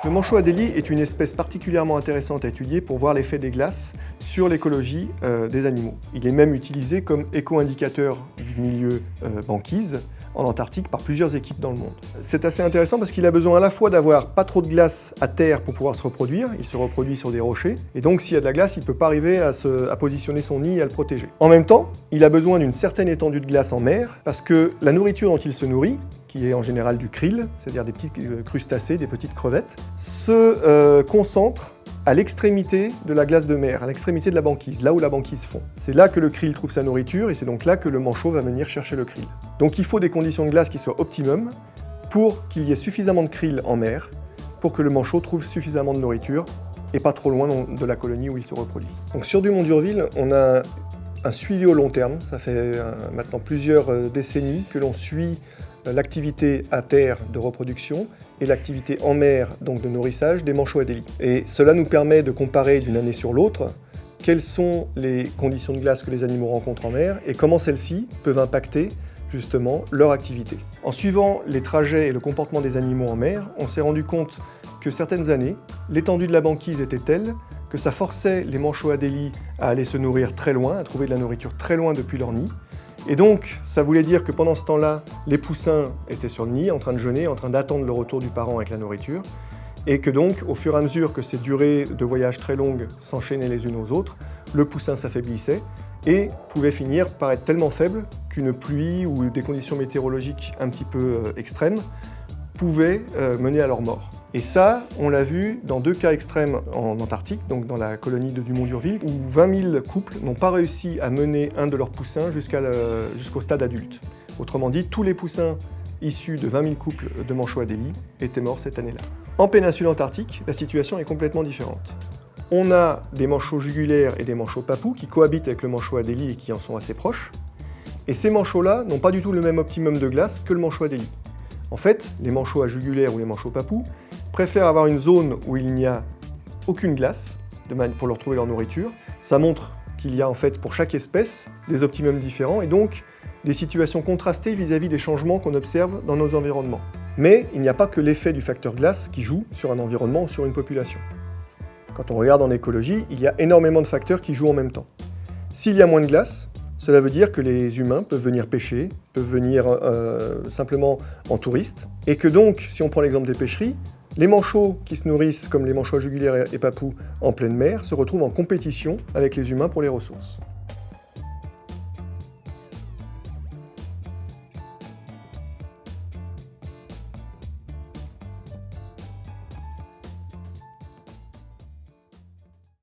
Le manchot Adélie est une espèce particulièrement intéressante à étudier pour voir l'effet des glaces sur l'écologie des animaux. Il est même utilisé comme éco-indicateur du milieu banquise en Antarctique par plusieurs équipes dans le monde. C'est assez intéressant parce qu'il a besoin à la fois d'avoir pas trop de glace à terre pour pouvoir se reproduire, il se reproduit sur des rochers, et donc s'il y a de la glace, il ne peut pas arriver à positionner son nid et à le protéger. En même temps, il a besoin d'une certaine étendue de glace en mer parce que la nourriture dont il se nourrit, qui est en général du krill, c'est-à-dire des petits crustacés, des petites crevettes, se concentre à l'extrémité de la glace de mer, à l'extrémité de la banquise, là où la banquise fond. C'est là que le krill trouve sa nourriture et c'est donc là que le manchot va venir chercher le krill. Donc il faut des conditions de glace qui soient optimum pour qu'il y ait suffisamment de krill en mer pour que le manchot trouve suffisamment de nourriture et pas trop loin de la colonie où il se reproduit. Donc sur Dumont d'Urville, on a un suivi au long terme, ça fait maintenant plusieurs décennies que l'on suit l'activité à terre de reproduction et l'activité en mer, donc de nourrissage, des manchots Adélie. Et cela nous permet de comparer d'une année sur l'autre quelles sont les conditions de glace que les animaux rencontrent en mer et comment celles-ci peuvent impacter justement leur activité. En suivant les trajets et le comportement des animaux en mer, on s'est rendu compte que certaines années, l'étendue de la banquise était telle que ça forçait les manchots Adélie à aller se nourrir très loin, à trouver de la nourriture très loin depuis leur nid. Et donc, ça voulait dire que pendant ce temps-là, les poussins étaient sur le nid, en train de jeûner, en train d'attendre le retour du parent avec la nourriture, et que donc, au fur et à mesure que ces durées de voyage très longues s'enchaînaient les unes aux autres, le poussin s'affaiblissait et pouvait finir par être tellement faible qu'une pluie ou des conditions météorologiques un petit peu extrêmes pouvaient mener à leur mort. Et ça, on l'a vu dans 2 cas extrêmes en Antarctique, donc dans la colonie de Dumont d'Urville, où 20 000 couples n'ont pas réussi à mener un de leurs poussins jusqu'au stade adulte. Autrement dit, tous les poussins issus de 20 000 couples de manchots Adélie étaient morts cette année-là. En péninsule antarctique, la situation est complètement différente. On a des manchots jugulaires et des manchots papous qui cohabitent avec le manchot Adélie et qui en sont assez proches. Et ces manchots-là n'ont pas du tout le même optimum de glace que le manchot Adélie. En fait, les manchots à jugulaire ou les manchots papous préfèrent avoir une zone où il n'y a aucune glace pour leur trouver leur nourriture. Ça montre qu'il y a en fait pour chaque espèce des optimums différents et donc des situations contrastées vis-à-vis des changements qu'on observe dans nos environnements. Mais il n'y a pas que l'effet du facteur glace qui joue sur un environnement ou sur une population. Quand on regarde en écologie, il y a énormément de facteurs qui jouent en même temps. S'il y a moins de glace, cela veut dire que les humains peuvent venir pêcher, peuvent venir simplement en touristes, et que donc, si on prend l'exemple des pêcheries, les manchots qui se nourrissent, comme les manchots jugulaires et papous, en pleine mer, se retrouvent en compétition avec les humains pour les ressources.